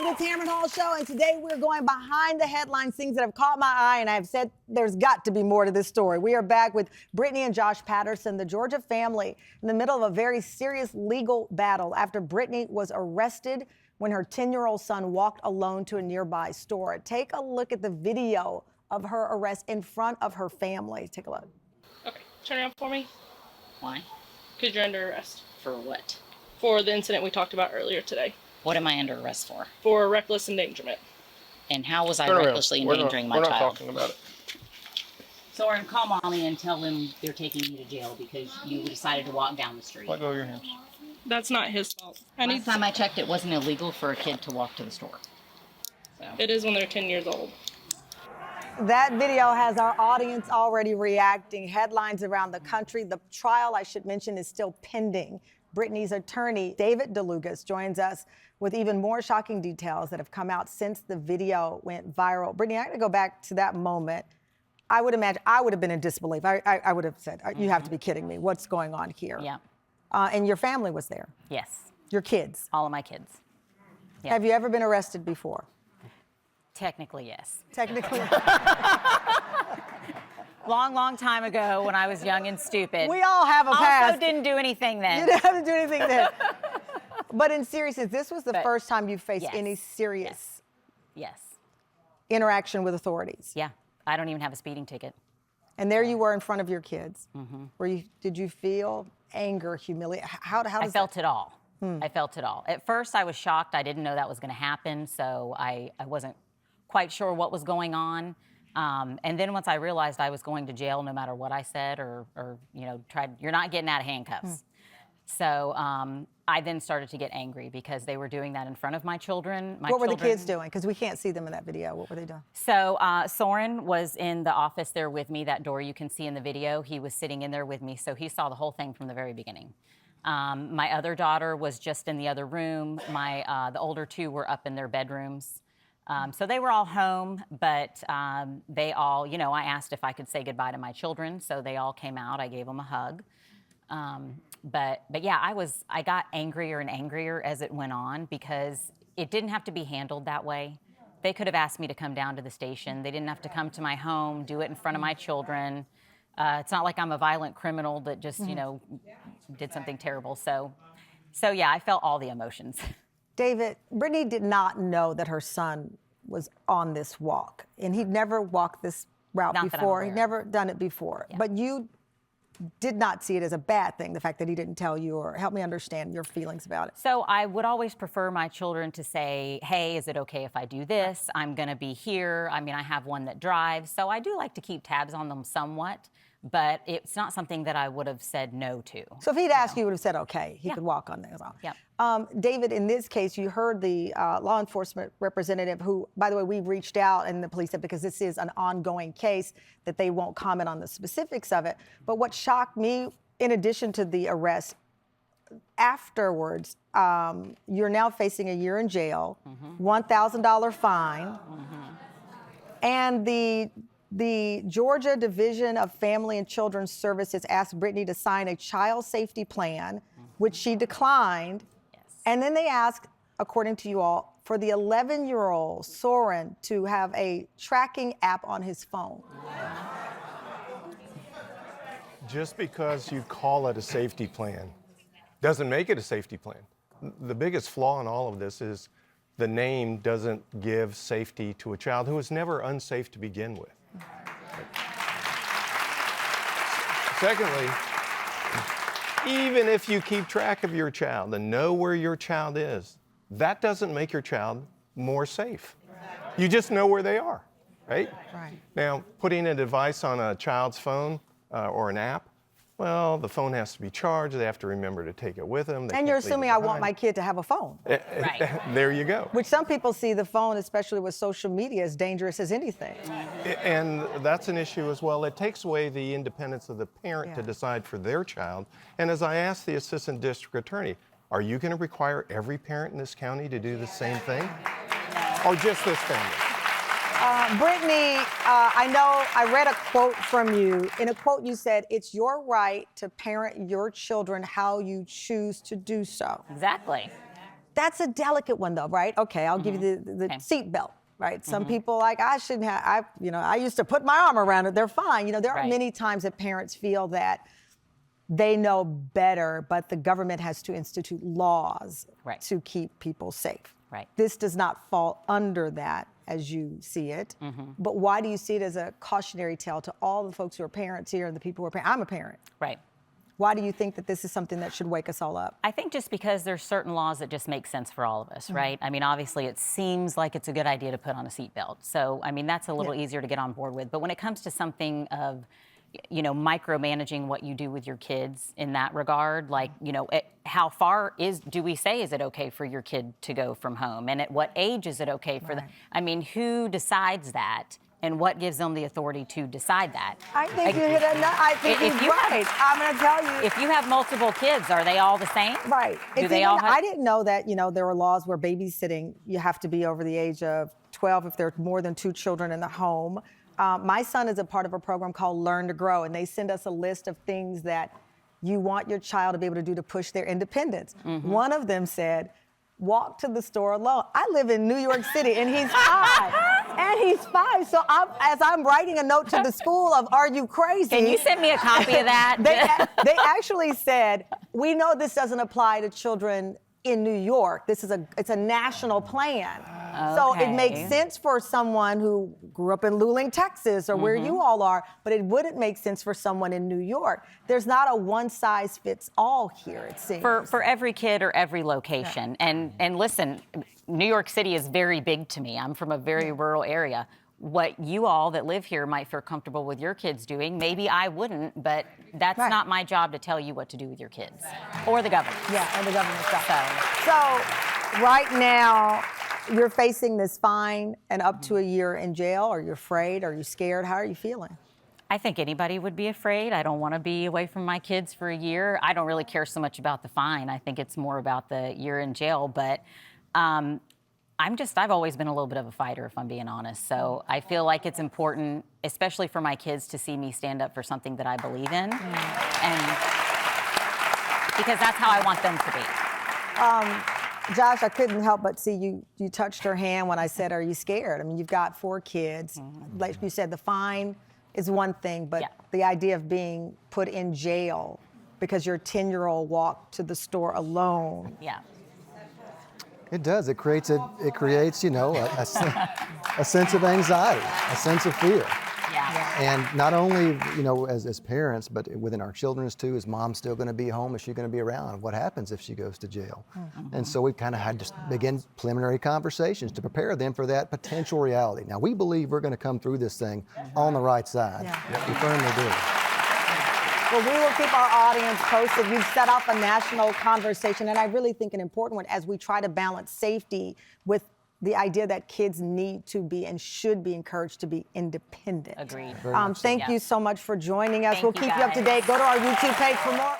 with the Tamron Hall Show, and today we're going behind the headlines, things that have caught my eye, and I've said there's got to be more to this story. We are back with Brittany and Josh Patterson, the Georgia family, in the middle of a very serious legal battle after Brittany was arrested when her 10-year-old son walked alone to a nearby store. Take a look at the video of her arrest in front of her family. Take a look. Okay, turn around for me. Why? Because you're under arrest. For what? For the incident we talked about earlier today. What am I under arrest for? For reckless endangerment. And how was I recklessly endangering my child? We're not talking about it. Soren, call mommy and tell them they're taking you to jail because you decided to walk down the street. Let go of your hands. That's not his fault. Last time I checked, it wasn't illegal for a kid to walk to the store. So. It is when they're 10 years old. That video has our audience already reacting. Headlines around the country. The trial, I should mention, is still pending. Brittany's attorney, David DeLugas, joins us with even more shocking details that have come out since the video went viral. Brittany, I'm going to go back to that moment. I would imagine I would have been in disbelief. I would have said, you have to be kidding me. What's going on here? Yeah. And your family was there? Yes. Your kids? All of my kids. Yeah. Have you ever been arrested before? Technically, yes. Technically. Long time ago when I was young and stupid. We all have a past. Also didn't do anything then. You didn't have to do anything then. But in seriousness, this was the first time you faced any serious interaction with authorities. Yeah. I don't even have a speeding ticket. And there you were in front of your kids. Mm-hmm. Did you feel anger, humiliation? How does I felt it all. I felt it all. At first, I was shocked. I didn't know that was going to happen, so I wasn't quite sure what was going on. And then once I realized I was going to jail no matter what I said or you're not getting out of handcuffs. So I then started to get angry because they were doing that in front of my children. What were the kids doing? Because we can't see them in that video. What were they doing? So Soren was in the office there with me, that door you can see in the video. He was sitting in there with me, so he saw the whole thing from the very beginning. My other daughter was just in the other room. The older two were up in their bedrooms. So they were all home, but they all, I asked if I could say goodbye to my children, so they all came out. I gave them a hug. But yeah, I got angrier and angrier as it went on because it didn't have to be handled that way. They could have asked me to come down to the station. They didn't have to come to my home, do it in front of my children. It's not like I'm a violent criminal that just, did something terrible. So yeah, I felt all the emotions. David, Brittany did not know that her son was on this walk, and he'd never walked this route before. He'd never done it before. Yeah. But you did not see it as a bad thing, the fact that he didn't tell you, or help me understand your feelings about it. So I would always prefer my children to say, hey, is it okay if I do this? I'm going to be here. I mean, I have one that drives, so I do like to keep tabs on them somewhat. But it's not something that I would have said no to. So if he'd asked you would have said, okay, he could walk on there. Yeah. David, in this case, you heard the law enforcement representative who, by the way, we reached out and the police said because this is an ongoing case that they won't comment on the specifics of it. But what shocked me, in addition to the arrest, afterwards, you're now facing a year in jail, $1,000 fine, and the Georgia Division of Family and Children's Services asked Brittany to sign a child safety plan, which she declined. Yes. And then they asked, according to you all, for the 11-year-old Soren to have a tracking app on his phone. Just because you call it a safety plan doesn't make it a safety plan. The biggest flaw in all of this is the name doesn't give safety to a child who was never unsafe to begin with. Secondly, even if you keep track of your child and know where your child is, that doesn't make your child more safe. You just know where they are, right? Right. Now, putting a device on a child's phone or an app, well, the phone has to be charged. They have to remember to take it with them. And you're assuming I want my kid to have a phone. Right. There you go. Which some people see the phone, especially with social media, as dangerous as anything. And that's an issue as well. It takes away the independence of the parent to decide for their child. And as I asked the assistant district attorney, are you going to require every parent in this county to do the same thing? Or just this family? Brittany, I know I read a quote from you. In a quote, you said, it's your right to parent your children how you choose to do so. Exactly. That's a delicate one though, right? Okay, I'll give you the seat belt, right? Some people like, I shouldn't have, I used to put my arm around it. They're fine. There are many times that parents feel that they know better, but the government has to institute laws to keep people safe. Right. This does not fall under that as you see it. But why do you see it as a cautionary tale to all the folks who are parents here and the people who are parents? I'm a parent. Right. Why do you think that this is something that should wake us all up? I think just because there's certain laws that just make sense for all of us, right? I mean, obviously, it seems like it's a good idea to put on a seatbelt. So, I mean, that's a little easier to get on board with. But when it comes to something of, micromanaging what you do with your kids in that regard, like, how far do we say, is it okay for your kid to go from home? And at what age is it okay for them? I mean, who decides that? And what gives them the authority to decide that? I think you hit a nut. I think you're right. I'm going to tell you. If you have multiple kids, are they all the same? Right. Do they all have? I didn't know that, there were laws where babysitting, you have to be over the age of 12 if there's more than 2 children in the home. My son is a part of a program called Learn to Grow, and they send us a list of things that you want your child to be able to do to push their independence. One of them said, walk to the store alone. I live in New York City, and he's 5. So as I'm writing a note to the school of, are you crazy? Can you send me a copy of that? They actually said, we know this doesn't apply to children in New York. It's a national plan. So it makes sense for someone who grew up in Luling, Texas, or where you all are, but it wouldn't make sense for someone in New York. There's not a one-size-fits-all here, it seems. For every kid or every location. And listen, New York City is very big to me. I'm from a very rural area. What you all that live here might feel comfortable with your kids doing, maybe I wouldn't, but that's not my job to tell you what to do with your kids. Or the government. Yeah, or the government stuff. So right now, you're facing this fine and up to a year in jail. Are you afraid? Are you scared? How are you feeling? I think anybody would be afraid. I don't want to be away from my kids for a year. I don't really care so much about the fine. I think it's more about the year in jail. But I've always been a little bit of a fighter, if I'm being honest. So I feel like it's important, especially for my kids, to see me stand up for something that I believe in. And because that's how I want them to be. Josh, I couldn't help but see you touched her hand when I said, are you scared? I mean, you've got 4 kids. Like you said, the fine is one thing, but the idea of being put in jail because your 10-year-old walked to the store alone. Yeah. It does. It creates a sense of anxiety, a sense of fear. Yeah. And not only, as parents, but within our children's too, is mom still going to be home? Is she going to be around? What happens if she goes to jail? And so we kind of had to begin preliminary conversations to prepare them for that potential reality. Now, we believe we're going to come through this thing on the right side. We firmly do. Well, we will keep our audience posted. You've set off a national conversation, and I really think an important one as we try to balance safety with the idea that kids need to be and should be encouraged to be independent. Agreed. Thank you so much for joining us. Thank We'll you, keep you up to guys. date. Go to our YouTube page for more.